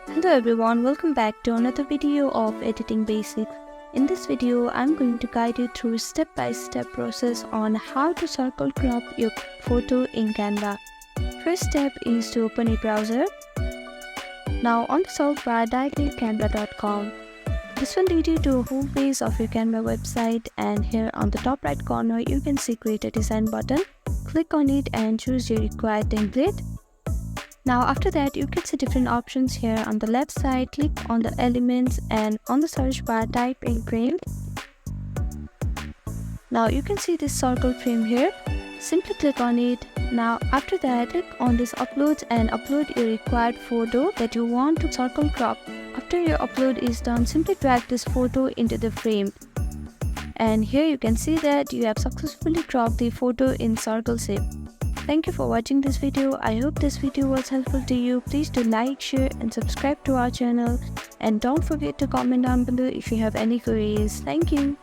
Hello everyone, welcome back to another video of Editing Basics. In this video, I'm going to guide you through step-by-step process on how to circle crop your photo in Canva. First step is to open a browser. Now on the search bar, type in canva.com. This will lead you to a home page of your Canva website, and here on the top right corner you can see create a design button. Click on it and choose your required template. Now after that, you can see different options here. On the left side, click on the elements and on the search bar type in frame. Now you can see this circle frame here. Simply click on it. Now after that, click on this upload and upload your required photo that you want to circle crop. After your upload is done, simply drag this photo into the frame. And here you can see that you have successfully cropped the photo in circle shape. Thank you for watching this video. I hope this video was helpful to you. Please do like, share and subscribe to our channel. And don't forget to comment down below if you have any queries. Thank you.